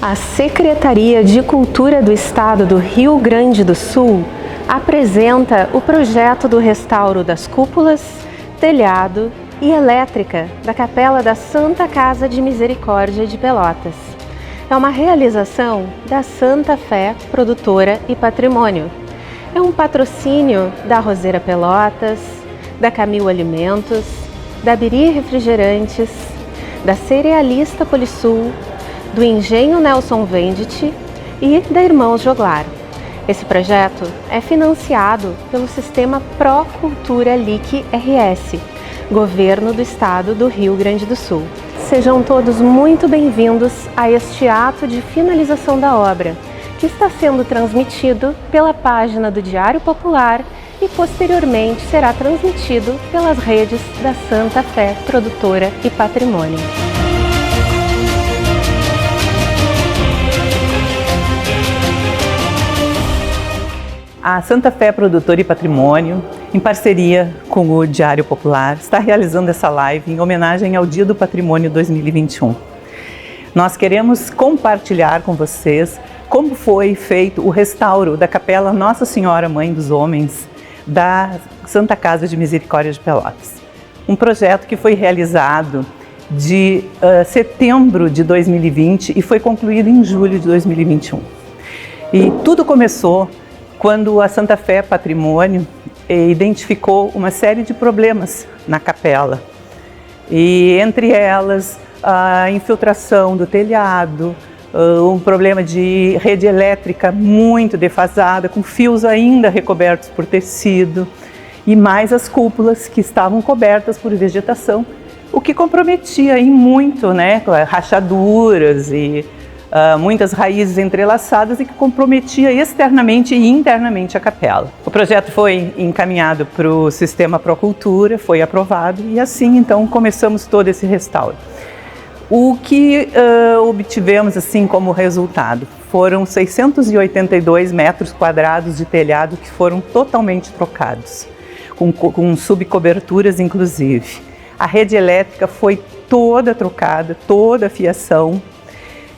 A Secretaria de Cultura do Estado do Rio Grande do Sul apresenta o projeto do restauro das cúpulas, telhado e elétrica da Capela da Santa Casa de Misericórdia de Pelotas. É uma realização da Santa Fé Produtora e Patrimônio. É um patrocínio da Roseira Pelotas, da Camil Alimentos, da Biri Refrigerantes, da Cerealista Polisul, do Engenho Nelson Venditti e da Irmãos Joglar. Esse projeto é financiado pelo Sistema Procultura LIC RS, Governo do Estado do Rio Grande do Sul. Sejam todos muito bem-vindos a este ato de finalização da obra, que está sendo transmitido pela página do Diário Popular e posteriormente será transmitido pelas redes da Santa Fé Produtora e Patrimônio. A Santa Fé Produtora e Patrimônio, em parceria com o Diário Popular, está realizando essa live em homenagem ao Dia do Patrimônio 2021. Nós queremos compartilhar com vocês como foi feito o restauro da Capela Nossa Senhora Mãe dos Homens da Santa Casa de Misericórdia de Pelotas. Um projeto que foi realizado de setembro de 2020 e foi concluído em julho de 2021. E tudo começou quando a Santa Fé Patrimônio identificou uma série de problemas na capela. E entre elas, a infiltração do telhado, um problema de rede elétrica muito defasada, com fios ainda recobertos por tecido, e mais as cúpulas que estavam cobertas por vegetação, o que comprometia em muito, rachaduras e muitas raízes entrelaçadas e que comprometia externamente e internamente a capela. O projeto foi encaminhado para o Sistema Procultura, foi aprovado e assim então começamos todo esse restauro. O que obtivemos assim como resultado foram 682 metros quadrados de telhado que foram totalmente trocados, com subcoberturas inclusive. A rede elétrica foi toda trocada, toda a fiação,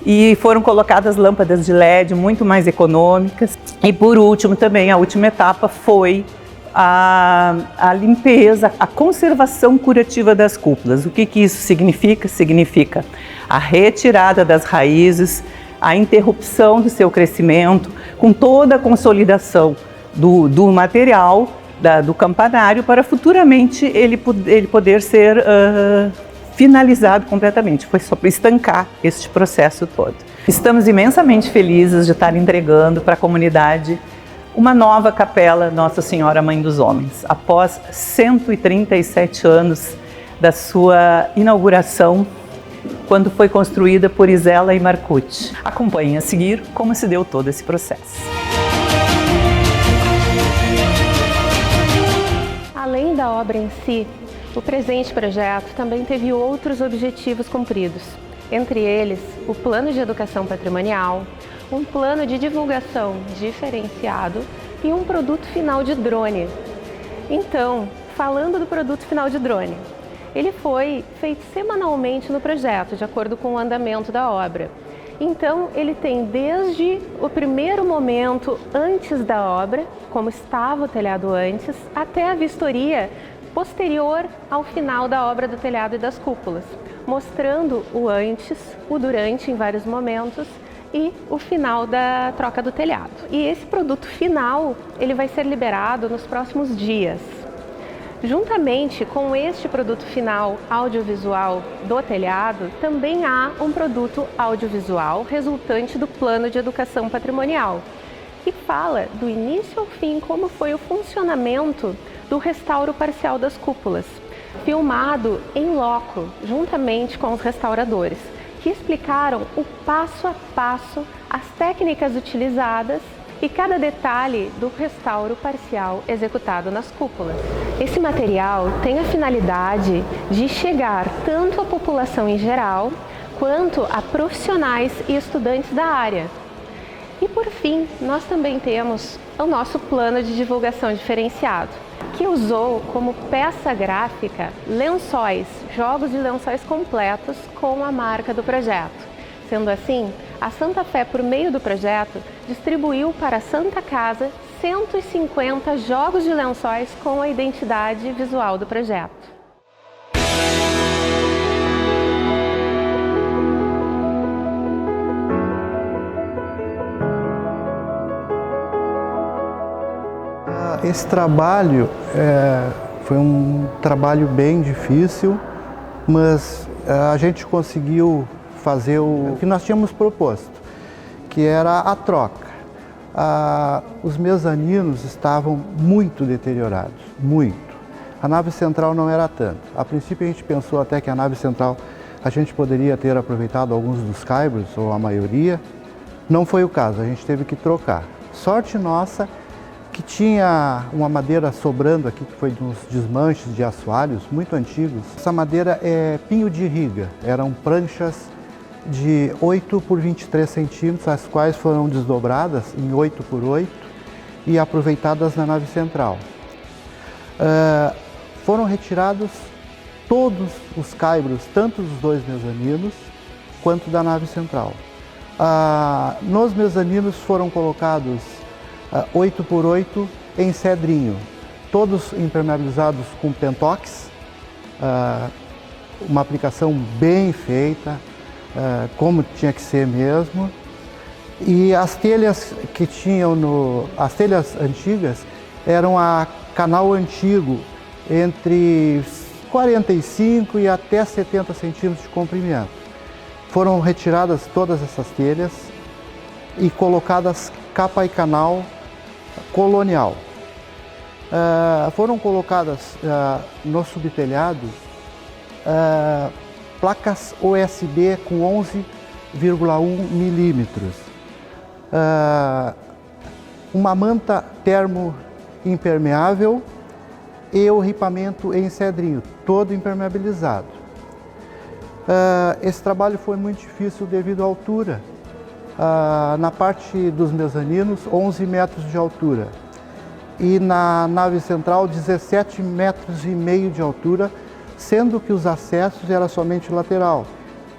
e foram colocadas lâmpadas de LED muito mais econômicas. E por último também, a última etapa foi a limpeza, a conservação curativa das cúpulas. O que isso significa? Significa a retirada das raízes, a interrupção do seu crescimento, com toda a consolidação do material, do campanário, para futuramente ele poder ser finalizado completamente. Foi só para estancar este processo todo. Estamos imensamente felizes de estar entregando para a comunidade uma nova capela Nossa Senhora Mãe dos Homens, após 137 anos da sua inauguração, quando foi construída por Isela e Marcucci. Acompanhem a seguir como se deu todo esse processo. Além da obra em si, o presente projeto também teve outros objetivos cumpridos, entre eles o plano de educação patrimonial, um plano de divulgação diferenciado e um produto final de drone. Então, falando do produto final de drone, ele foi feito semanalmente no projeto, de acordo com o andamento da obra. Então, ele tem desde o primeiro momento antes da obra, como estava o telhado antes, até a vistoria posterior ao final da obra do telhado e das cúpulas, mostrando o antes, o durante em vários momentos e o final da troca do telhado. E esse produto final, ele vai ser liberado nos próximos dias. Juntamente com este produto final audiovisual do telhado, também há um produto audiovisual resultante do plano de educação patrimonial, que fala do início ao fim como foi o funcionamento do restauro parcial das cúpulas, filmado em loco, juntamente com os restauradores, que explicaram o passo a passo, as técnicas utilizadas e cada detalhe do restauro parcial executado nas cúpulas. Esse material tem a finalidade de chegar tanto à população em geral, quanto a profissionais e estudantes da área. E por fim, nós também temos o nosso plano de divulgação diferenciado, que usou como peça gráfica lençóis, jogos de lençóis completos com a marca do projeto. Sendo assim, a Santa Fé, por meio do projeto, distribuiu para a Santa Casa 150 jogos de lençóis com a identidade visual do projeto. Esse trabalho foi um trabalho bem difícil, mas a gente conseguiu fazer o que nós tínhamos proposto, que era a troca. Os mezaninos estavam muito deteriorados, muito. A nave central não era tanto. A princípio a gente pensou até que a nave central a gente poderia ter aproveitado alguns dos caibros, ou a maioria. Não foi o caso, a gente teve que trocar. Sorte nossa que tinha uma madeira sobrando aqui, que foi dos desmanches de assoalhos muito antigos. Essa madeira é pinho de riga, eram pranchas de 8 por 23 centímetros, as quais foram desdobradas em 8 por 8 e aproveitadas na nave central. Foram retirados todos os caibros, tanto dos dois mezaninos quanto da nave central. Nos mezaninos foram colocados 8 por 8 em cedrinho, todos impermeabilizados com pentox, uma aplicação bem feita, como tinha que ser mesmo. E as telhas que tinham as telhas antigas eram a canal antigo, entre 45 e até 70 centímetros de comprimento. Foram retiradas todas essas telhas e colocadas capa e canal colonial. Foram colocadas no subtelhado placas USB com 11,1 milímetros, uma manta termoimpermeável e o ripamento em cedrinho, todo impermeabilizado. Esse trabalho foi muito difícil devido à altura. Na parte dos mezaninos, 11 metros de altura, e na nave central, 17,5 metros de altura, sendo que os acessos era somente lateral.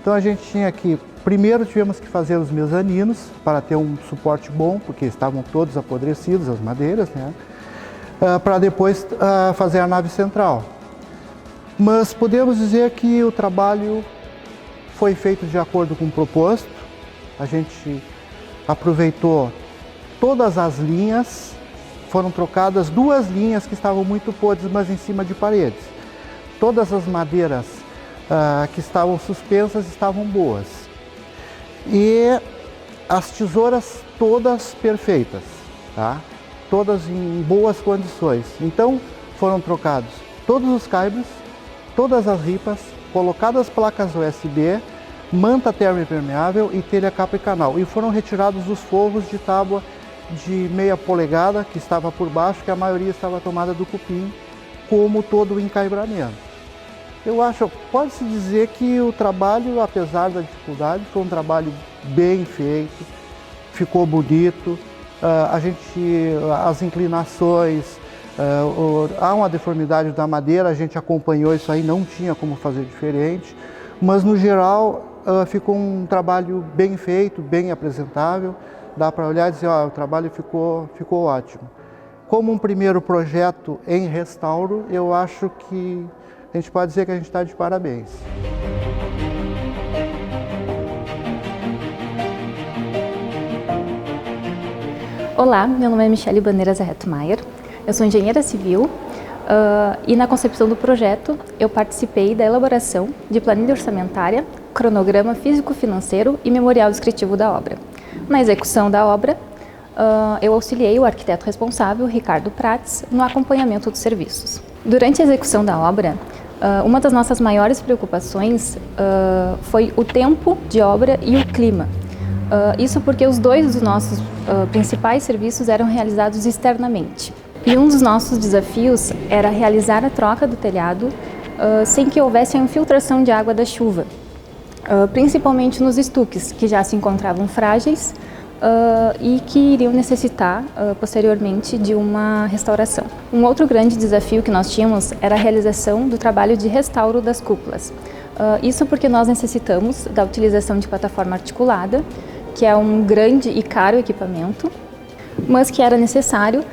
Então a gente tinha que, primeiro tivemos que fazer os mezaninos para ter um suporte bom, porque estavam todos apodrecidos, as madeiras, né? Para depois fazer a nave central. Mas podemos dizer que o trabalho foi feito de acordo com o proposto. A gente aproveitou todas as linhas, foram trocadas 2 linhas que estavam muito podres, mas em cima de paredes. Todas as madeiras que estavam suspensas estavam boas. E as tesouras todas perfeitas, tá? Todas em boas condições. Então foram trocados todos os caibros, todas as ripas, colocadas placas USB, manta termoimpermeável e telha capa e canal. E foram retirados os forros de tábua de meia polegada que estava por baixo, que a maioria estava tomada do cupim, como todo o encaibramento. Eu acho, pode-se dizer que o trabalho, apesar da dificuldade, foi um trabalho bem feito, ficou bonito. As inclinações, há uma deformidade da madeira, a gente acompanhou isso aí, não tinha como fazer diferente, mas no geral ficou um trabalho bem feito, bem apresentável, dá para olhar e dizer, o trabalho ficou ótimo. Como um primeiro projeto em restauro, eu acho que a gente pode dizer que a gente está de parabéns. Olá, meu nome é Michele Bandeiras Retmaier, eu sou engenheira civil e na concepção do projeto eu participei da elaboração de planilha orçamentária, cronograma físico-financeiro e memorial descritivo da obra. Na execução da obra, eu auxiliei o arquiteto responsável, Ricardo Prats, no acompanhamento dos serviços. Durante a execução da obra, uma das nossas maiores preocupações foi o tempo de obra e o clima. Isso porque os dois dos nossos principais serviços eram realizados externamente. E um dos nossos desafios era realizar a troca do telhado sem que houvesse a infiltração de água da chuva, principalmente nos estuques, que já se encontravam frágeis e que iriam necessitar posteriormente de uma restauração. Um outro grande desafio que nós tínhamos era a realização do trabalho de restauro das cúpulas. Isso porque nós necessitamos da utilização de plataforma articulada, que é um grande e caro equipamento, mas que era necessário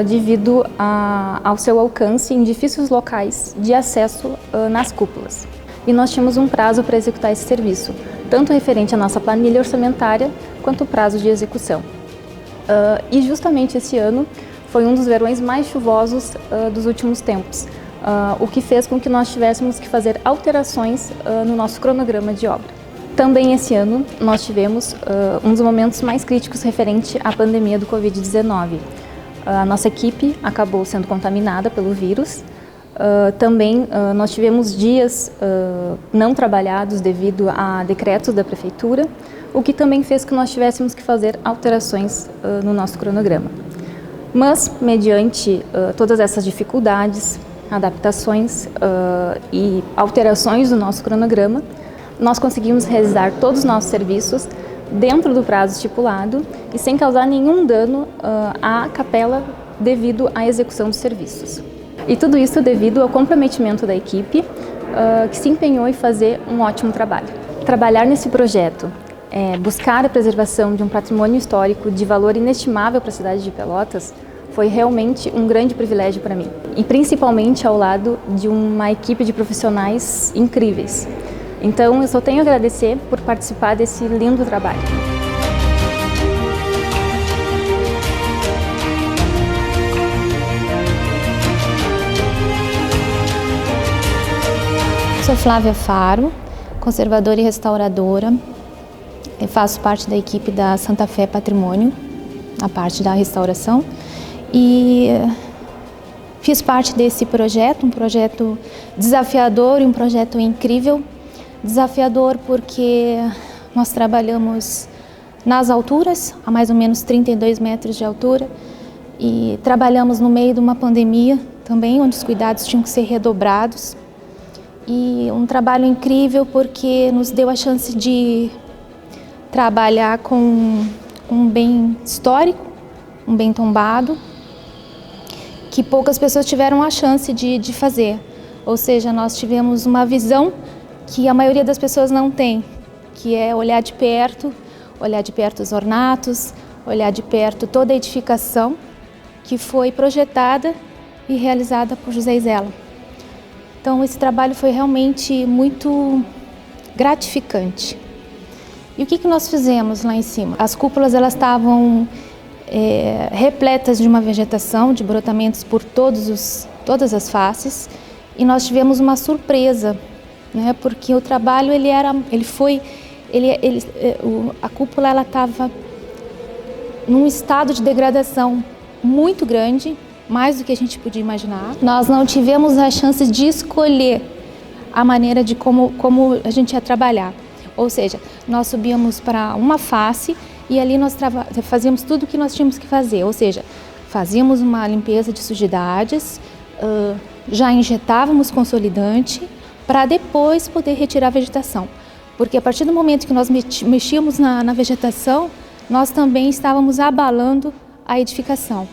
devido ao seu alcance em difíceis locais de acesso nas cúpulas. E nós tínhamos um prazo para executar esse serviço, tanto referente à nossa planilha orçamentária, quanto o prazo de execução. E justamente esse ano foi um dos verões mais chuvosos dos últimos tempos, o que fez com que nós tivéssemos que fazer alterações no nosso cronograma de obra. Também esse ano nós tivemos um dos momentos mais críticos referente à pandemia do Covid-19. A nossa equipe acabou sendo contaminada pelo vírus. Também nós tivemos dias não trabalhados devido a decretos da prefeitura, o que também fez que nós tivéssemos que fazer alterações no nosso cronograma. Mas, mediante todas essas dificuldades, adaptações e alterações do nosso cronograma, nós conseguimos realizar todos os nossos serviços dentro do prazo estipulado e sem causar nenhum dano à capela devido à execução dos serviços. E tudo isso devido ao comprometimento da equipe, que se empenhou em fazer um ótimo trabalho. Trabalhar nesse projeto, buscar a preservação de um patrimônio histórico de valor inestimável para a cidade de Pelotas, foi realmente um grande privilégio para mim. E principalmente ao lado de uma equipe de profissionais incríveis. Então, eu só tenho a agradecer por participar desse lindo trabalho. Sou Flávia Faro, conservadora e restauradora. Eu faço parte da equipe da Santa Fé Patrimônio, a parte da restauração. E fiz parte desse projeto, um projeto desafiador e um projeto incrível. Desafiador porque nós trabalhamos nas alturas, a mais ou menos 32 metros de altura, e trabalhamos no meio de uma pandemia também, onde os cuidados tinham que ser redobrados. E um trabalho incrível porque nos deu a chance de trabalhar com um bem histórico, um bem tombado, que poucas pessoas tiveram a chance de fazer. Ou seja, nós tivemos uma visão que a maioria das pessoas não tem, que é olhar de perto os ornatos, olhar de perto toda a edificação que foi projetada e realizada por José Isela. Então esse trabalho foi realmente muito gratificante. E o que nós fizemos lá em cima? As cúpulas elas estavam repletas de uma vegetação, de brotamentos por todas as faces, e nós tivemos uma surpresa, né? Porque o trabalho a cúpula ela estava num estado de degradação muito grande, mais do que a gente podia imaginar. Nós não tivemos a chance de escolher a maneira de como a gente ia trabalhar. Ou seja, nós subíamos para uma face e ali nós fazíamos tudo o que nós tínhamos que fazer. Ou seja, fazíamos uma limpeza de sujidades, já injetávamos consolidante para depois poder retirar a vegetação. Porque a partir do momento que nós mexíamos na vegetação, nós também estávamos abalando a edificação.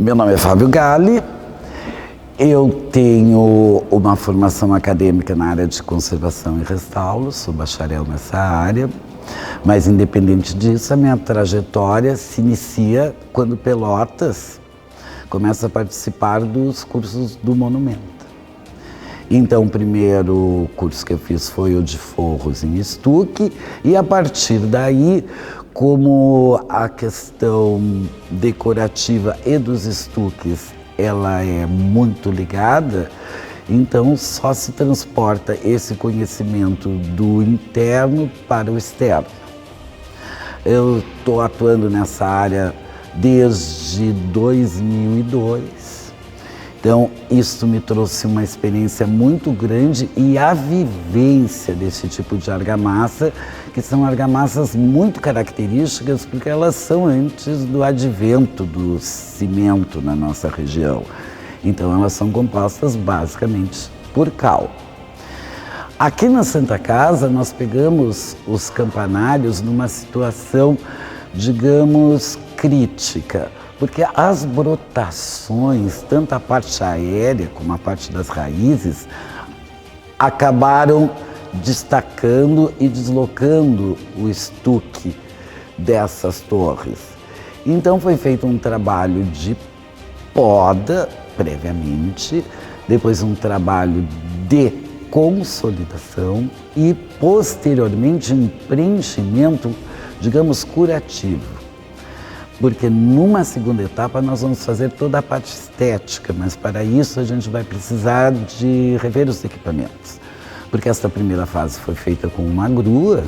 Meu nome é Fábio Galli, eu tenho uma formação acadêmica na área de conservação e restauro, sou bacharel nessa área, mas independente disso, a minha trajetória se inicia quando Pelotas começa a participar dos cursos do Monumento. Então, o primeiro curso que eu fiz foi o de forros em estuque e a partir daí, como a questão decorativa e dos estuques, ela é muito ligada, então só se transporta esse conhecimento do interno para o externo. Eu estou atuando nessa área desde 2002 Então, isso me trouxe uma experiência muito grande e a vivência desse tipo de argamassa, que são argamassas muito características, porque elas são antes do advento do cimento na nossa região. Então, elas são compostas basicamente por cal. Aqui na Santa Casa, nós pegamos os campanários numa situação, digamos, crítica, porque as brotações, tanto a parte aérea como a parte das raízes, acabaram destacando e deslocando o estuque dessas torres. Então foi feito um trabalho de poda previamente, depois um trabalho de consolidação e posteriormente um preenchimento, digamos, curativo. Porque numa segunda etapa nós vamos fazer toda a parte estética, mas para isso a gente vai precisar de rever os equipamentos. Porque esta primeira fase foi feita com uma grua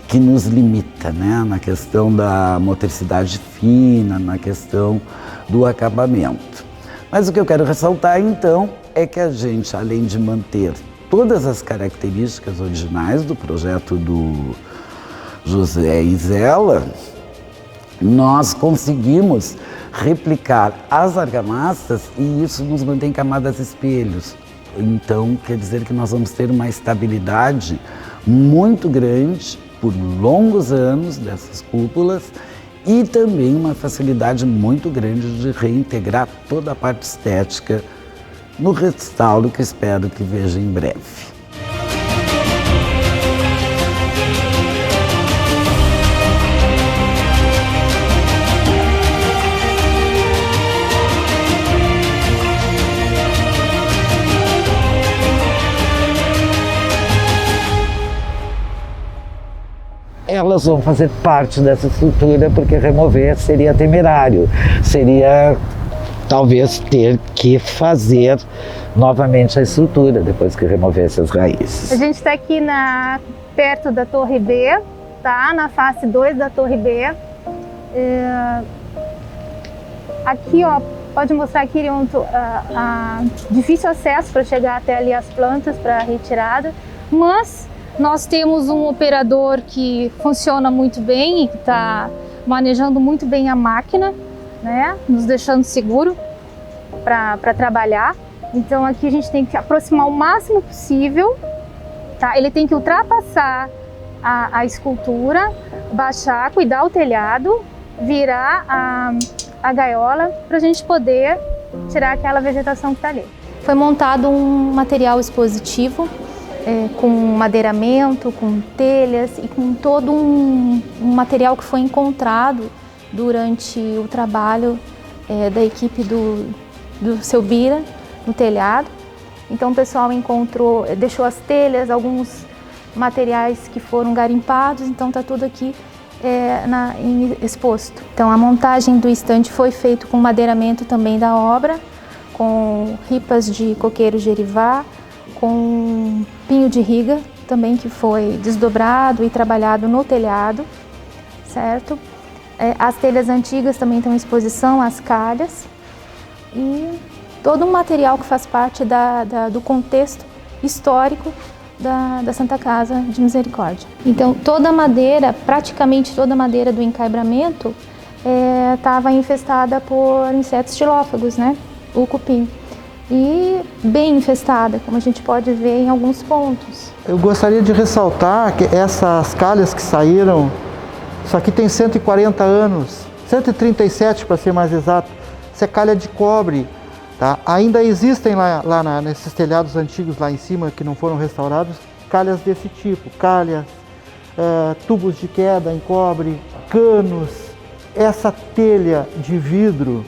que nos limita, né, na questão da motricidade fina, na questão do acabamento. Mas o que eu quero ressaltar então é que a gente, além de manter todas as características originais do projeto do José Isela, nós conseguimos replicar as argamassas e isso nos mantém camadas espelhos. Então, quer dizer que nós vamos ter uma estabilidade muito grande por longos anos dessas cúpulas e também uma facilidade muito grande de reintegrar toda a parte estética no restauro que espero que veja em breve. Elas vão fazer parte dessa estrutura porque remover seria temerário, seria talvez ter que fazer novamente a estrutura depois que removesse as raízes. A gente está aqui perto da Torre B, tá? Na face 2 da Torre B. Aqui, ó, pode mostrar aqui difícil acesso para chegar até ali as plantas para retirada, mas nós temos um operador que funciona muito bem e que está manejando muito bem a máquina, né? Nos deixando seguro para trabalhar. Então aqui a gente tem que aproximar o máximo possível, tá? Ele tem que ultrapassar a escultura, baixar, cuidar o telhado, virar a gaiola para a gente poder tirar aquela vegetação que está ali. Foi montado um material expositivo com madeiramento, com telhas e com todo um material que foi encontrado durante o trabalho da equipe do seu Bira no telhado. Então o pessoal deixou as telhas, alguns materiais que foram garimpados, então está tudo aqui exposto. Então a montagem do estande foi feita com madeiramento também da obra, com ripas de coqueiro gerivá, com pinho de riga também que foi desdobrado e trabalhado no telhado, certo? As telhas antigas também estão em exposição, as calhas e todo um material que faz parte do contexto histórico da Santa Casa de Misericórdia. Então toda a madeira, praticamente toda a madeira do encaibramento estava infestada por insetos xilófagos, né? O cupim. E bem infestada, como a gente pode ver em alguns pontos. Eu gostaria de ressaltar que essas calhas que saíram, isso aqui tem 140 anos, 137 para ser mais exato, isso é calha de cobre, tá? Ainda existem nesses telhados antigos lá em cima que não foram restaurados, calhas desse tipo, calhas, tubos de queda em cobre, canos, essa telha de vidro.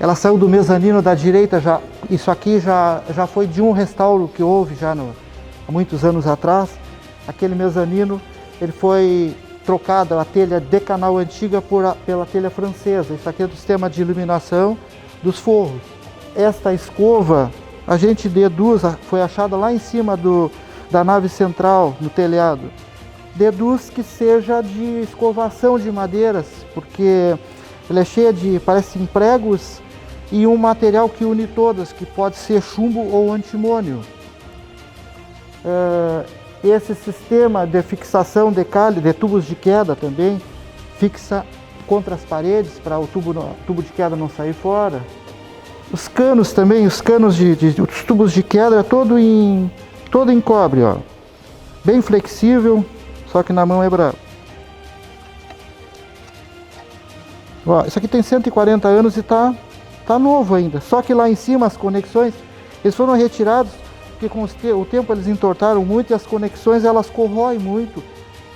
Ela saiu do mezanino da direita, isso aqui já foi de um restauro que houve já há muitos anos atrás. Aquele mezanino ele foi trocado, a telha decanal antiga pela telha francesa. Isso aqui é do sistema de iluminação dos forros. Esta escova, a gente deduz, foi achada lá em cima da nave central, no telhado. Deduz que seja de escovação de madeiras, porque ela é cheia de, parece, pregos e um material que une todas, que pode ser chumbo ou antimônio. Esse sistema de fixação de tubos de queda também fixa contra as paredes para o tubo de queda não sair fora. Os canos também, os tubos de queda, todo em cobre, ó. Bem flexível, só que na mão é brabo. Ó, isso aqui tem 140 anos e tá novo ainda. Só que lá em cima as conexões, eles foram retirados porque com o tempo eles entortaram muito e as conexões elas corroem muito,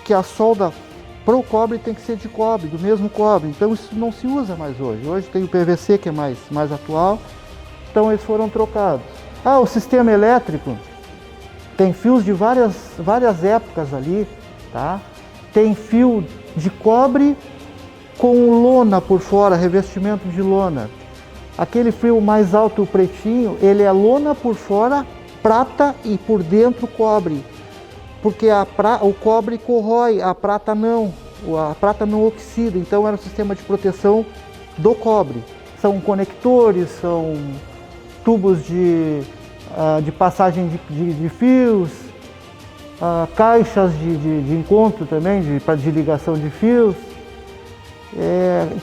que a solda para o cobre tem que ser de cobre, do mesmo cobre. Então isso não se usa mais hoje. Hoje tem o PVC que é mais atual, então eles foram trocados. O sistema elétrico tem fios de várias épocas ali, tá? Tem fio de cobre com lona por fora, revestimento de lona. Aquele fio mais alto, o pretinho, ele é lona por fora, prata e por dentro cobre. Porque o cobre corrói, a prata não oxida, então era um sistema de proteção do cobre. São conectores, são tubos de passagem de fios, caixas de encontro também, de ligação de fios.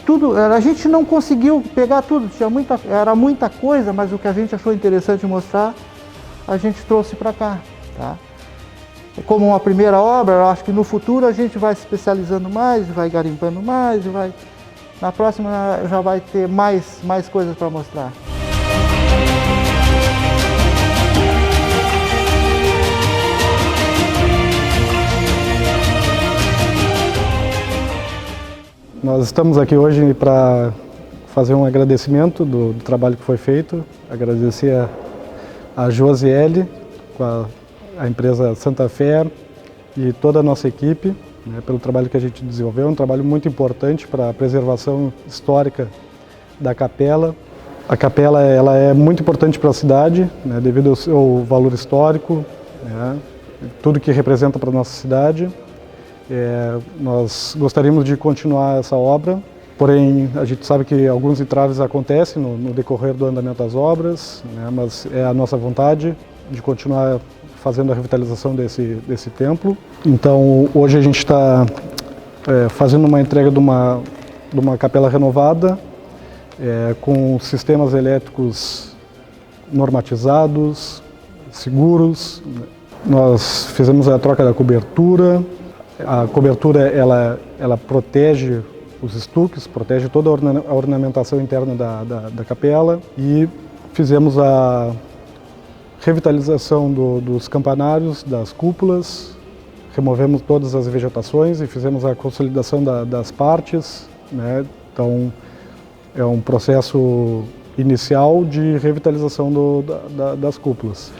Tudo, a gente não conseguiu pegar tudo, era muita coisa, mas o que a gente achou interessante mostrar, a gente trouxe para cá. Tá? Como uma primeira obra, eu acho que no futuro a gente vai se especializando mais, vai garimpando mais, na próxima já vai ter mais coisas para mostrar. Nós estamos aqui hoje para fazer um agradecimento do trabalho que foi feito, agradecer a Josiele, com a empresa Santa Fé e toda a nossa equipe, né, pelo trabalho que a gente desenvolveu, um trabalho muito importante para a preservação histórica da capela. A capela ela é muito importante para a cidade, né, devido ao seu valor histórico, né, tudo que representa para a nossa cidade. Nós gostaríamos de continuar essa obra, porém a gente sabe que alguns entraves acontecem no decorrer do andamento das obras, né, mas é a nossa vontade de continuar fazendo a revitalização desse templo. Então hoje a gente está fazendo uma entrega de uma capela renovada, com sistemas elétricos normatizados, seguros. Nós fizemos a troca da cobertura. A cobertura ela protege os estuques, protege toda a ornamentação interna da capela, e fizemos a revitalização dos campanários, das cúpulas, removemos todas as vegetações e fizemos a consolidação das partes, né? Então é um processo inicial de revitalização das cúpulas.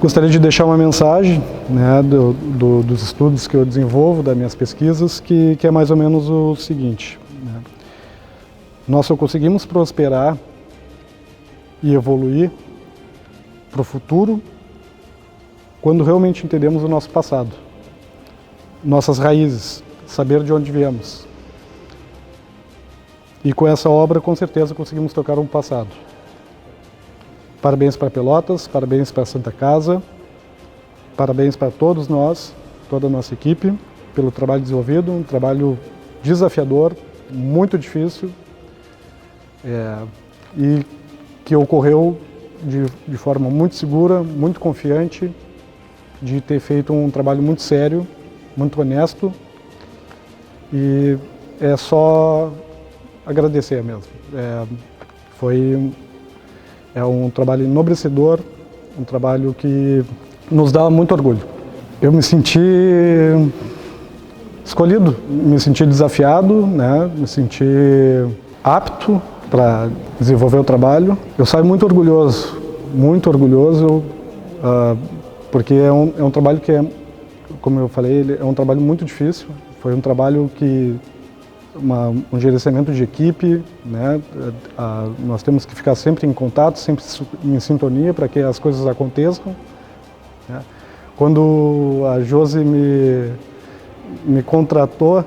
Gostaria de deixar uma mensagem, né, dos estudos que eu desenvolvo, das minhas pesquisas, que é mais ou menos o seguinte, né? Nós só conseguimos prosperar e evoluir para o futuro quando realmente entendemos o nosso passado, nossas raízes, saber de onde viemos. E com essa obra, com certeza, conseguimos tocar um passado. Parabéns para Pelotas, parabéns para a Santa Casa, parabéns para todos nós, toda a nossa equipe, pelo trabalho desenvolvido, um trabalho desafiador, muito difícil, e que ocorreu de forma muito segura, muito confiante, de ter feito um trabalho muito sério, muito honesto, e é só agradecer mesmo. É um trabalho enobrecedor, um trabalho que nos dá muito orgulho. Eu me senti escolhido, me senti desafiado, né? Me senti apto para desenvolver o trabalho. Eu saio muito orgulhoso, porque é um trabalho que como eu falei, é um trabalho muito difícil. Foi um trabalho que um gerenciamento de equipe, né? Nós temos que ficar sempre em contato, sempre em sintonia para que as coisas aconteçam, né? Quando a Josi me contratou,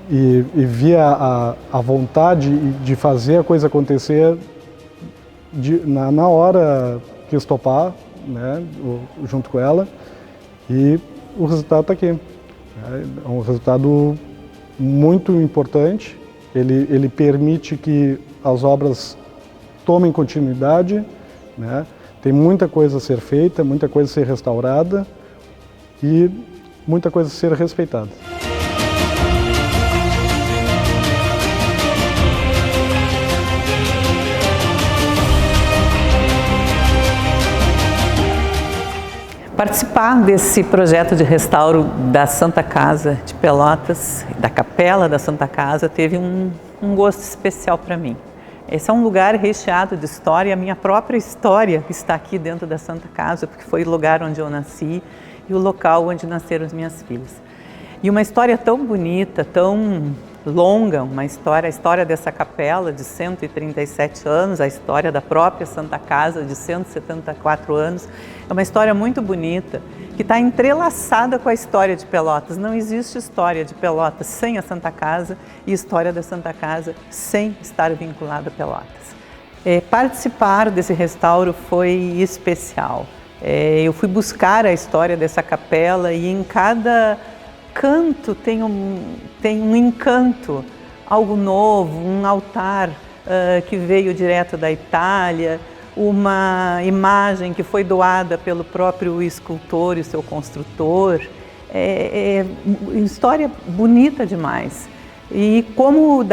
e via a vontade de fazer a coisa acontecer na hora quis topar, né, junto com ela, e o resultado está aqui. É um resultado muito importante, ele permite que as obras tomem continuidade, né, tem muita coisa a ser feita, muita coisa a ser restaurada e muita coisa a ser respeitada. Participar desse projeto de restauro da Santa Casa de Pelotas, da Capela da Santa Casa, teve um gosto especial para mim. Esse é um lugar recheado de história, a minha própria história está aqui dentro da Santa Casa, porque foi o lugar onde eu nasci e o local onde nasceram as minhas filhas. E uma história tão bonita, tão longa, a história dessa capela de 137 anos, a história da própria Santa Casa de 174 anos, é uma história muito bonita, que está entrelaçada com a história de Pelotas. Não existe história de Pelotas sem a Santa Casa e história da Santa Casa sem estar vinculada a Pelotas. Participar desse restauro foi especial. Eu fui buscar a história dessa capela e em cada canto tem um encanto, algo novo, um altar que veio direto da Itália, uma imagem que foi doada pelo próprio escultor e seu construtor. História bonita demais. E como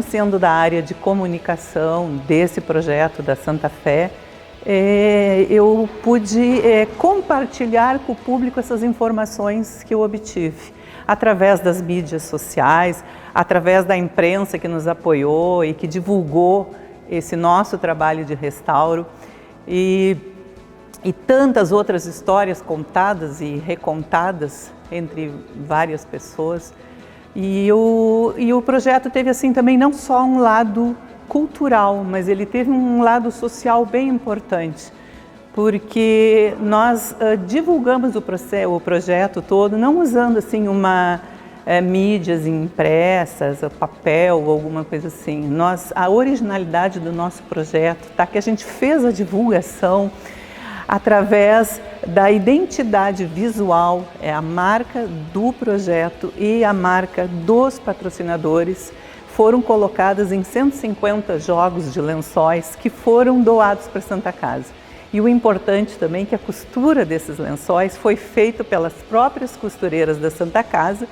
sendo da área de comunicação desse projeto da Santa Fé, eu pude compartilhar com o público essas informações que eu obtive através das mídias sociais, através da imprensa que nos apoiou e que divulgou esse nosso trabalho de restauro e tantas outras histórias contadas e recontadas entre várias pessoas. E o projeto teve assim também não só um lado cultural, mas ele teve um lado social bem importante, porque nós divulgamos o projeto todo, não usando assim mídias impressas, papel ou alguma coisa assim. A originalidade do nosso projeto está que a gente fez a divulgação através da identidade visual, a marca do projeto e a marca dos patrocinadores foram colocadas em 150 jogos de lençóis que foram doados para a Santa Casa. E o importante também é que a costura desses lençóis foi feita pelas próprias costureiras da Santa Casa,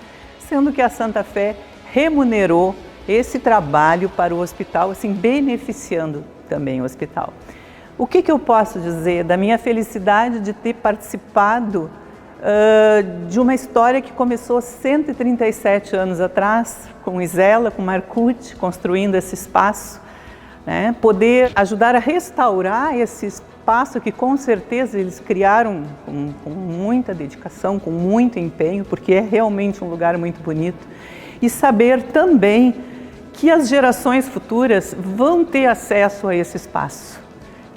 sendo que a Santa Fé remunerou esse trabalho para o hospital, assim, beneficiando também o hospital. O que eu posso dizer da minha felicidade de ter participado de uma história que começou 137 anos atrás, com Isela, com Marcucci, construindo esse espaço, né? Poder ajudar a restaurar esse espaço que com certeza eles criaram com muita dedicação, com muito empenho, porque é realmente um lugar muito bonito, e saber também que as gerações futuras vão ter acesso a esse espaço.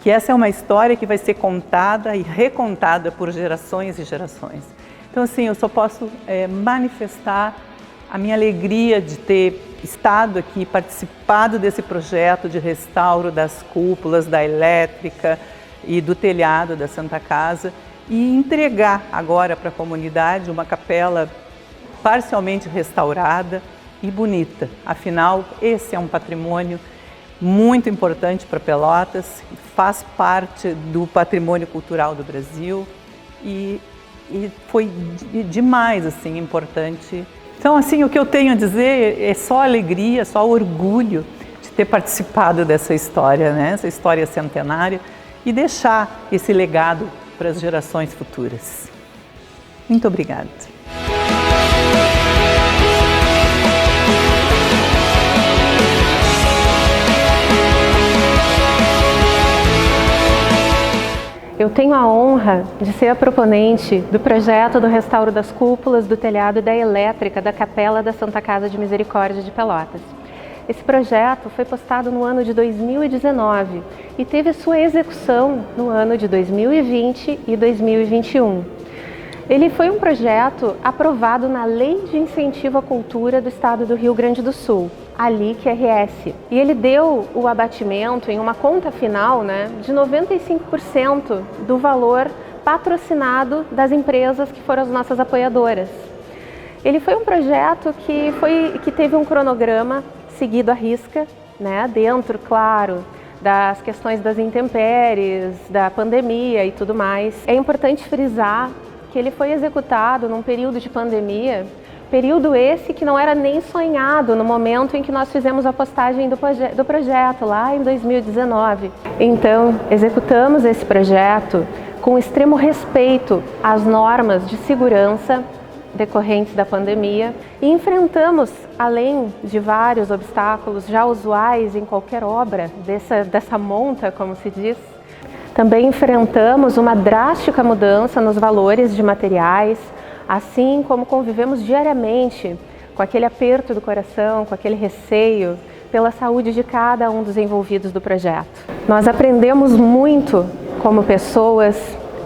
Que essa é uma história que vai ser contada e recontada por gerações e gerações. Então, assim, eu só posso manifestar a minha alegria de ter estado aqui, participado desse projeto de restauro das cúpulas, da elétrica e do telhado da Santa Casa e entregar agora para a comunidade uma capela parcialmente restaurada e bonita. Afinal, esse é um patrimônio muito importante para Pelotas, faz parte do patrimônio cultural do Brasil e foi demais assim, importante. Então, assim, o que eu tenho a dizer é só alegria, só orgulho de ter participado dessa história, né? Essa história centenária e deixar esse legado para as gerações futuras. Muito obrigada. Eu tenho a honra de ser a proponente do projeto do restauro das cúpulas, do telhado e da elétrica da Capela da Santa Casa de Misericórdia de Pelotas. Esse projeto foi postado no ano de 2019 e teve sua execução no ano de 2020 e 2021. Ele foi um projeto aprovado na Lei de Incentivo à Cultura do Estado do Rio Grande do Sul, a LIC-RS. E ele deu o abatimento em uma conta final, de 95% do valor patrocinado das empresas que foram as nossas apoiadoras. Ele foi um projeto que teve um cronograma seguido à risca, dentro, claro, das questões das intempéries, da pandemia e tudo mais. É importante frisar que ele foi executado num período de pandemia, período esse que não era nem sonhado no momento em que nós fizemos a postagem do projeto, lá em 2019. Então, executamos esse projeto com extremo respeito às normas de segurança decorrentes da pandemia e enfrentamos, além de vários obstáculos já usuais em qualquer obra dessa monta, como se diz, também enfrentamos uma drástica mudança nos valores de materiais, assim como convivemos diariamente com aquele aperto do coração, com aquele receio pela saúde de cada um dos envolvidos do projeto. Nós aprendemos muito como pessoas,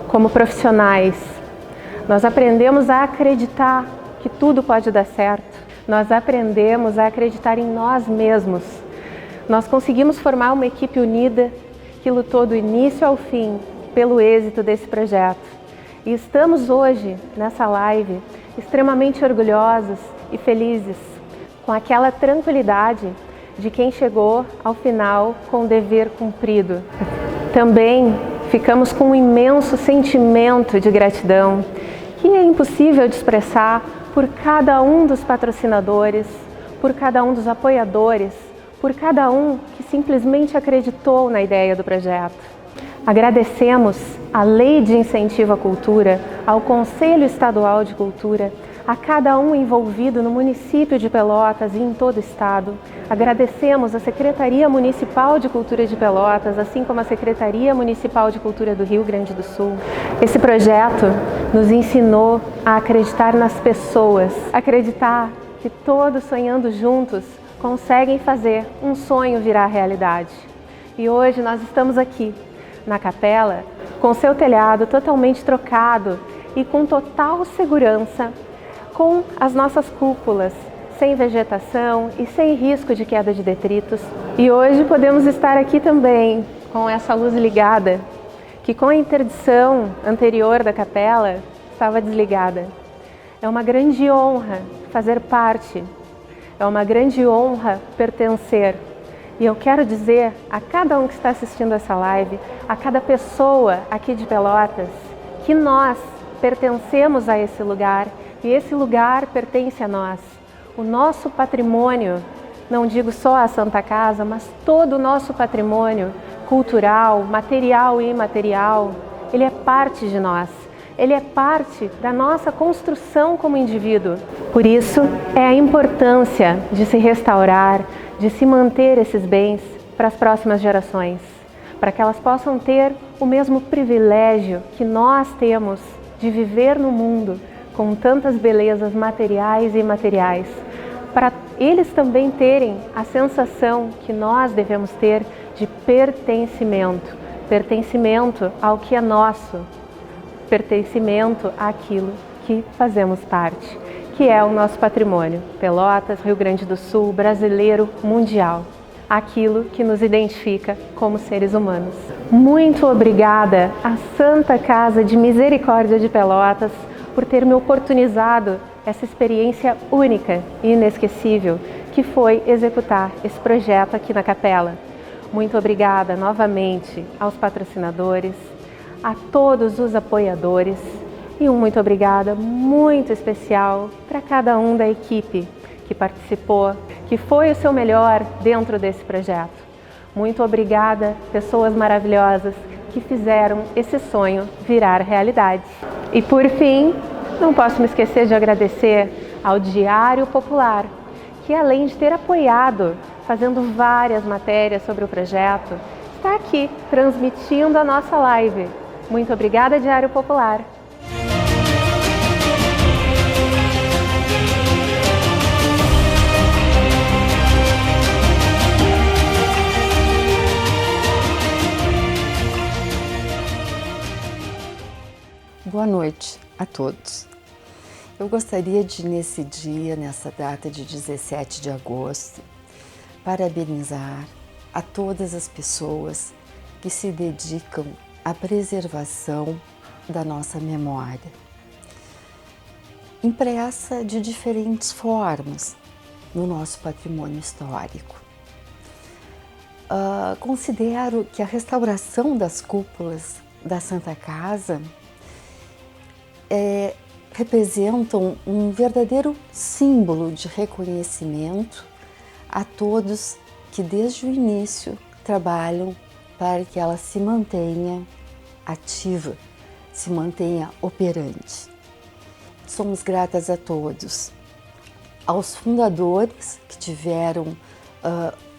como profissionais. Nós aprendemos a acreditar que tudo pode dar certo. Nós aprendemos a acreditar em nós mesmos. Nós conseguimos formar uma equipe unida que lutou do início ao fim pelo êxito desse projeto. E estamos hoje, nessa live, extremamente orgulhosos e felizes, com aquela tranquilidade de quem chegou ao final com o dever cumprido. Também ficamos com um imenso sentimento de gratidão, que é impossível de expressar por cada um dos patrocinadores, por cada um dos apoiadores, por cada um que simplesmente acreditou na ideia do projeto. Agradecemos à Lei de Incentivo à Cultura, ao Conselho Estadual de Cultura, a cada um envolvido no município de Pelotas e em todo o estado. Agradecemos à Secretaria Municipal de Cultura de Pelotas, assim como à Secretaria Municipal de Cultura do Rio Grande do Sul. Esse projeto nos ensinou a acreditar nas pessoas, acreditar que todos sonhando juntos conseguem fazer um sonho virar realidade. E hoje nós estamos aqui, na capela, com seu telhado totalmente trocado e com total segurança, com as nossas cúpulas, sem vegetação e sem risco de queda de detritos. E hoje podemos estar aqui também com essa luz ligada, que com a interdição anterior da capela estava desligada. É uma grande honra fazer parte. É uma grande honra pertencer. E eu quero dizer a cada um que está assistindo essa live, a cada pessoa aqui de Pelotas, que nós pertencemos a esse lugar e esse lugar pertence a nós. O nosso patrimônio, não digo só a Santa Casa, mas todo o nosso patrimônio cultural, material e imaterial, ele é parte de nós. Ele é parte da nossa construção como indivíduo. Por isso, é a importância de se restaurar, de se manter esses bens para as próximas gerações, para que elas possam ter o mesmo privilégio que nós temos de viver no mundo com tantas belezas materiais e imateriais, para eles também terem a sensação que nós devemos ter de pertencimento, pertencimento ao que é nosso, pertencimento àquilo que fazemos parte, que é o nosso patrimônio, Pelotas, Rio Grande do Sul, brasileiro, mundial, aquilo que nos identifica como seres humanos. Muito obrigada à Santa Casa de Misericórdia de Pelotas por ter me oportunizado essa experiência única e inesquecível que foi executar esse projeto aqui na capela. Muito obrigada novamente aos patrocinadores, a todos os apoiadores e um muito obrigada muito especial para cada um da equipe que participou, que foi o seu melhor dentro desse projeto. Muito obrigada, pessoas maravilhosas que fizeram esse sonho virar realidade. E por fim, não posso me esquecer de agradecer ao Diário Popular, que além de ter apoiado, fazendo várias matérias sobre o projeto, está aqui transmitindo a nossa live. Muito obrigada, Diário Popular. Boa noite. a todos. Eu gostaria de, nesse dia, nessa data de 17 de agosto, parabenizar a todas as pessoas que se dedicam à preservação da nossa memória, impressa de diferentes formas no nosso patrimônio histórico. Considero que a restauração das cúpulas da Santa Casa representam um verdadeiro símbolo de reconhecimento a todos que desde o início trabalham para que ela se mantenha ativa, se mantenha operante. Somos gratas a todos, aos fundadores que tiveram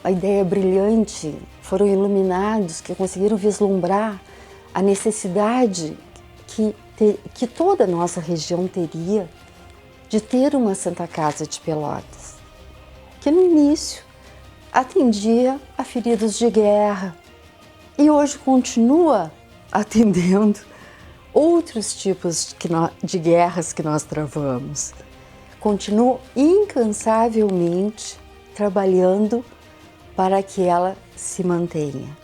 a ideia brilhante, foram iluminados, que conseguiram vislumbrar a necessidade que toda a nossa região teria de ter uma Santa Casa de Pelotas, que no início atendia a feridos de guerra e hoje continua atendendo outros tipos de guerras que nós travamos. Continua incansavelmente trabalhando para que ela se mantenha.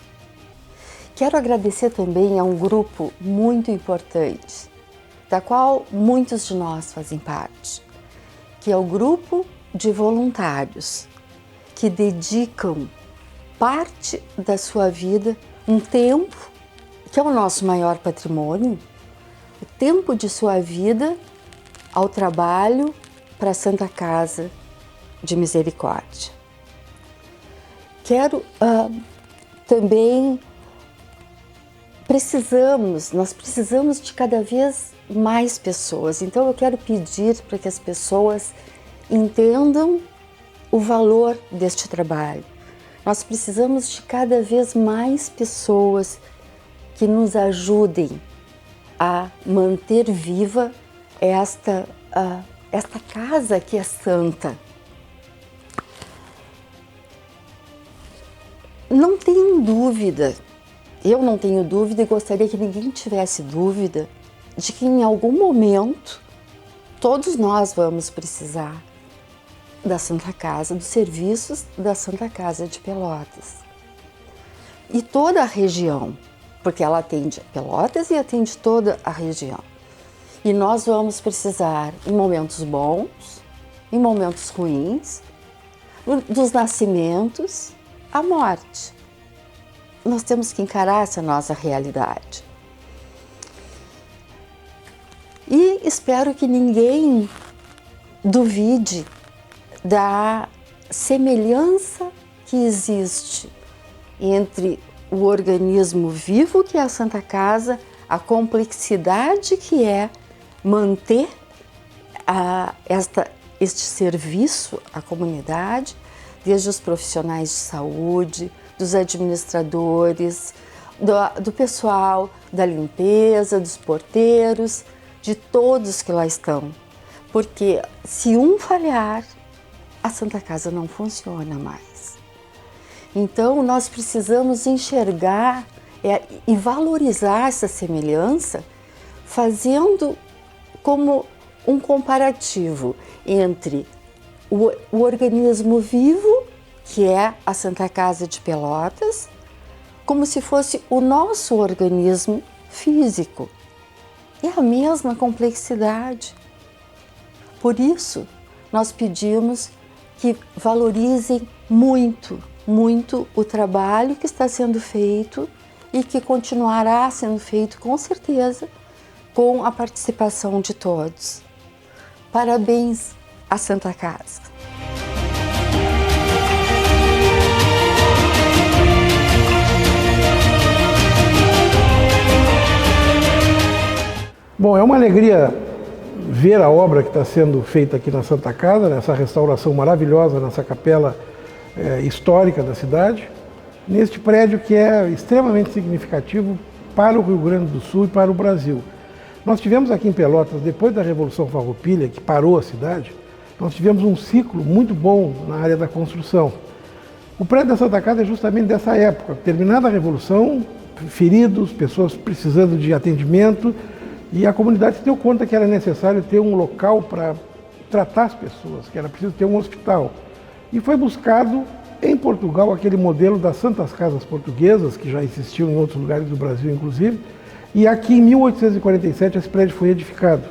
Quero agradecer também a um grupo muito importante, da qual muitos de nós fazem parte, que é o grupo de voluntários que dedicam parte da sua vida, um tempo que é o nosso maior patrimônio, o tempo de sua vida ao trabalho para a Santa Casa de Misericórdia. Quero também, nós precisamos de cada vez mais pessoas, então eu quero pedir para que as pessoas entendam o valor deste trabalho. Nós precisamos de cada vez mais pessoas que nos ajudem a manter viva esta casa que é santa. Não tenho dúvida, eu não tenho dúvida e gostaria que ninguém tivesse dúvida de que em algum momento todos nós vamos precisar da Santa Casa, dos serviços da Santa Casa de Pelotas. E toda a região, porque ela atende Pelotas e atende toda a região. E nós vamos precisar em momentos bons, em momentos ruins, dos nascimentos, a morte. Nós temos que encarar essa nossa realidade. E espero que ninguém duvide da semelhança que existe entre o organismo vivo que é a Santa Casa, a complexidade que é manter este serviço à comunidade, desde os profissionais de saúde, dos administradores, do pessoal da limpeza, dos porteiros, de todos que lá estão. Porque se um falhar, a Santa Casa não funciona mais. Então nós precisamos enxergar e valorizar essa semelhança, fazendo como um comparativo entre o organismo vivo, que é a Santa Casa de Pelotas, como se fosse o nosso organismo físico. É a mesma complexidade. Por isso, nós pedimos que valorizem muito, muito o trabalho que está sendo feito e que continuará sendo feito, com certeza, com a participação de todos. Parabéns à Santa Casa. Bom, é uma alegria ver a obra que está sendo feita aqui na Santa Casa, nessa restauração maravilhosa, nessa capela histórica da cidade, neste prédio que é extremamente significativo para o Rio Grande do Sul e para o Brasil. Nós tivemos aqui em Pelotas, depois da Revolução Farroupilha, que parou a cidade, nós tivemos um ciclo muito bom na área da construção. O prédio da Santa Casa é justamente dessa época. Terminada a Revolução, feridos, pessoas precisando de atendimento, E a comunidade se deu conta que era necessário ter um local para tratar as pessoas, que era preciso ter um hospital. E foi buscado em Portugal aquele modelo das Santas Casas Portuguesas, que já existiam em outros lugares do Brasil, inclusive, e aqui em 1847 esse prédio foi edificado.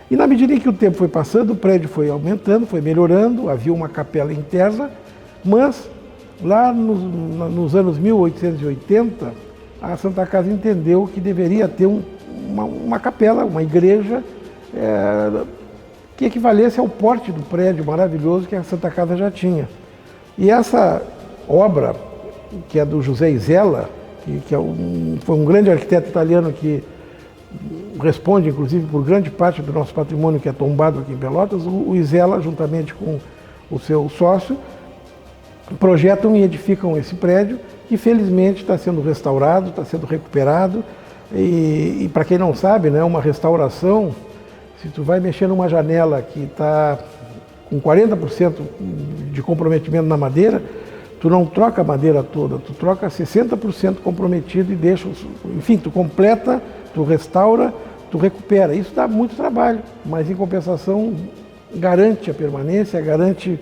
E na medida em que o tempo foi passando, o prédio foi aumentando, foi melhorando, havia uma capela interna, mas lá nos anos 1880, a Santa Casa entendeu que deveria ter uma capela, uma igreja, que equivalesse ao porte do prédio maravilhoso que a Santa Casa já tinha. E essa obra, que é do José Isella, que foi um grande arquiteto italiano que responde, inclusive, por grande parte do nosso patrimônio que é tombado aqui em Pelotas, o Isella, juntamente com o seu sócio, projetam e edificam esse prédio, que felizmente está sendo restaurado, está sendo recuperado. E para quem não sabe, né, uma restauração, se tu vai mexer numa janela que está com 40% de comprometimento na madeira, tu não troca a madeira toda, tu troca 60% comprometido e deixa, enfim, tu completa, tu restaura, tu recupera. Isso dá muito trabalho, mas em compensação garante a permanência, garante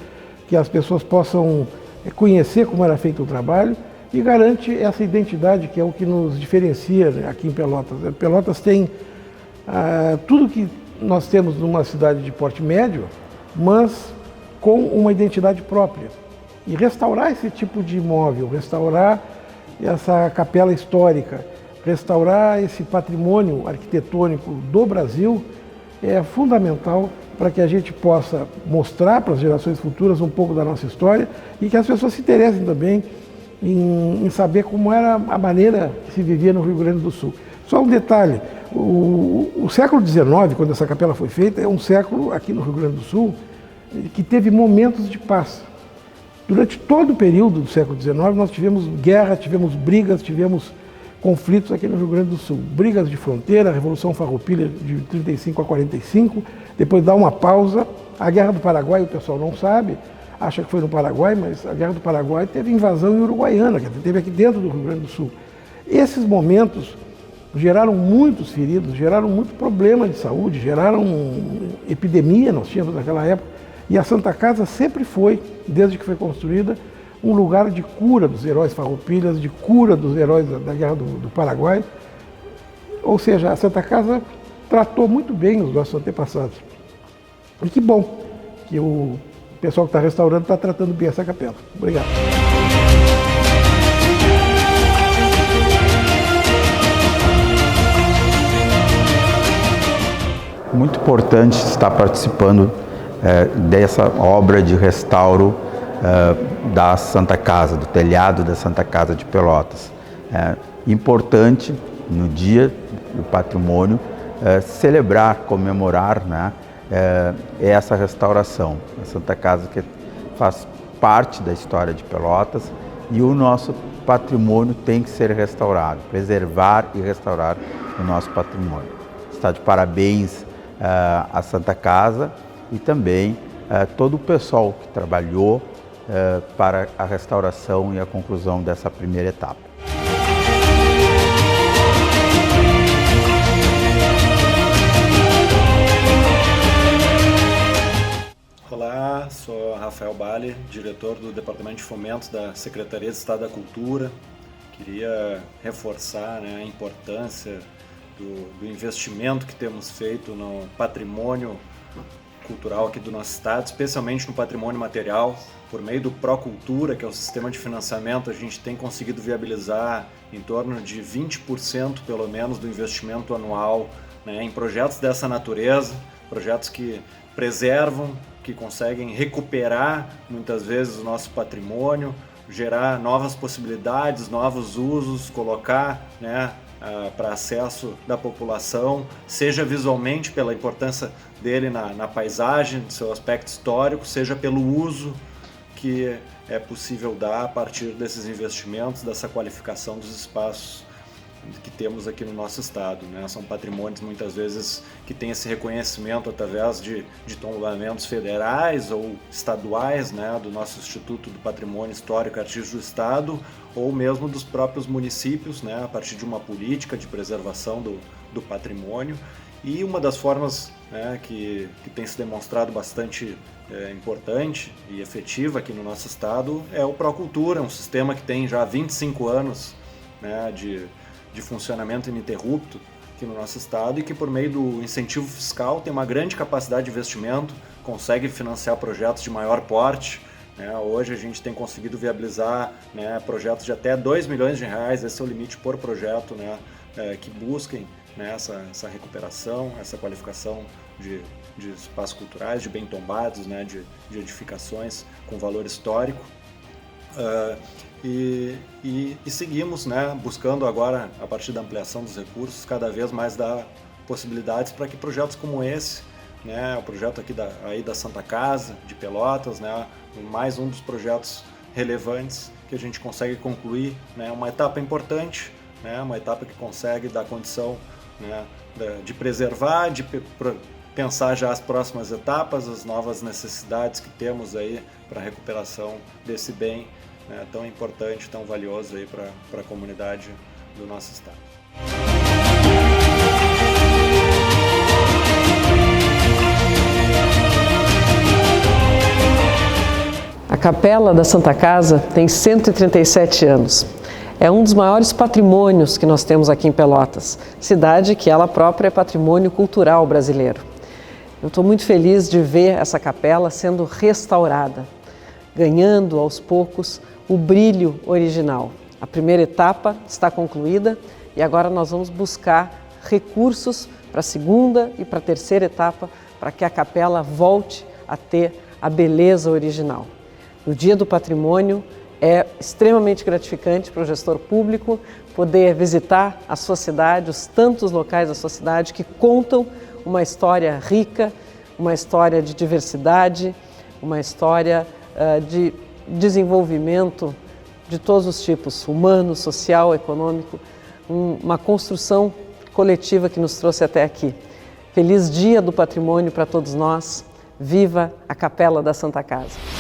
que as pessoas possam conhecer como era feito o trabalho e garante essa identidade que é o que nos diferencia, né, aqui em Pelotas. Pelotas tem tudo que nós temos numa cidade de porte médio, mas com uma identidade própria. E restaurar esse tipo de imóvel, restaurar essa capela histórica, restaurar esse patrimônio arquitetônico do Brasil é fundamental para que a gente possa mostrar para as gerações futuras um pouco da nossa história e que as pessoas se interessem também em saber como era a maneira que se vivia no Rio Grande do Sul. Só um detalhe, o século XIX, quando essa capela foi feita, é um século aqui no Rio Grande do Sul que teve momentos de paz. Durante todo o período do século XIX, nós tivemos guerra, tivemos brigas, tivemos conflitos aqui no Rio Grande do Sul. Brigas de fronteira, a Revolução Farroupilha de 35 a 45, depois dá uma pausa. A Guerra do Paraguai, o pessoal não sabe, acha que foi no Paraguai, mas a Guerra do Paraguai teve invasão em Uruguaiana, que teve aqui dentro do Rio Grande do Sul. Esses momentos geraram muitos feridos, geraram muito problema de saúde, geraram epidemia, nós tínhamos naquela época. E a Santa Casa sempre foi, desde que foi construída, um lugar de cura dos heróis farroupilhas, de cura dos heróis da Guerra do Paraguai. Ou seja, a Santa Casa tratou muito bem os nossos antepassados. E que bom que o pessoal que está restaurando está tratando bem essa capela. Obrigado. Muito importante estar participando dessa obra de restauro da Santa Casa, do telhado da Santa Casa de Pelotas. Importante, no Dia do Patrimônio, celebrar, comemorar, né, essa restauração. A Santa Casa que faz parte da história de Pelotas e o nosso patrimônio tem que ser restaurado, preservar e restaurar o nosso patrimônio. Está de parabéns a Santa Casa e também todo o pessoal que trabalhou para a restauração e a conclusão dessa primeira etapa. Olá, sou Rafael Bale, diretor do Departamento de Fomento da Secretaria de Estado da Cultura. Queria reforçar, né, a importância do investimento que temos feito no patrimônio cultural aqui do nosso estado, especialmente no patrimônio material. Por meio do Procultura, que é o sistema de financiamento, a gente tem conseguido viabilizar em torno de 20% pelo menos do investimento anual, né, em projetos dessa natureza, projetos que preservam, que conseguem recuperar muitas vezes o nosso patrimônio, gerar novas possibilidades, novos usos, colocar, né, para acesso da população, seja visualmente pela importância dele na paisagem, do seu aspecto histórico, seja pelo uso que é possível dar a partir desses investimentos, dessa qualificação dos espaços que temos aqui no nosso estado, né? São patrimônios muitas vezes que têm esse reconhecimento através de tombamentos federais ou estaduais, né? Do nosso Instituto do Patrimônio Histórico e Artístico do Estado, ou mesmo dos próprios municípios, né? A partir de uma política de preservação do patrimônio, E uma das formas, né, que tem se demonstrado bastante importante e efetiva aqui no nosso estado é o Procultura, um sistema que tem já 25 anos, né, de funcionamento ininterrupto aqui no nosso estado e que, por meio do incentivo fiscal, tem uma grande capacidade de investimento, consegue financiar projetos de maior porte. Hoje a gente tem conseguido viabilizar, né, projetos de até R$2 milhões, esse é o limite por projeto, né, que busquem, né, essa recuperação, essa qualificação de espaços culturais, de bem tombados, né, de edificações com valor histórico. E seguimos, né, buscando agora, a partir da ampliação dos recursos, cada vez mais dar possibilidades para que projetos como esse, né, o projeto aqui da Santa Casa, de Pelotas, né, mais um dos projetos relevantes que a gente consegue concluir, né, uma etapa importante, né, uma etapa que consegue dar condição, né, de preservar, de pensar já as próximas etapas, as novas necessidades que temos aí para a recuperação desse bem, né, tão importante, tão valioso aí para a comunidade do nosso estado. A Capela da Santa Casa tem 137 anos. É um dos maiores patrimônios que nós temos aqui em Pelotas, cidade que ela própria é patrimônio cultural brasileiro. Eu estou muito feliz de ver essa capela sendo restaurada, ganhando aos poucos o brilho original. A primeira etapa está concluída e agora nós vamos buscar recursos para a segunda e para a terceira etapa para que a capela volte a ter a beleza original. No Dia do Patrimônio é extremamente gratificante para o gestor público poder visitar a sua cidade, os tantos locais da sua cidade que contam uma história rica, uma história de diversidade, uma história de desenvolvimento de todos os tipos, humano, social, econômico, uma construção coletiva que nos trouxe até aqui. Feliz Dia do Patrimônio para todos nós. Viva a Capela da Santa Casa!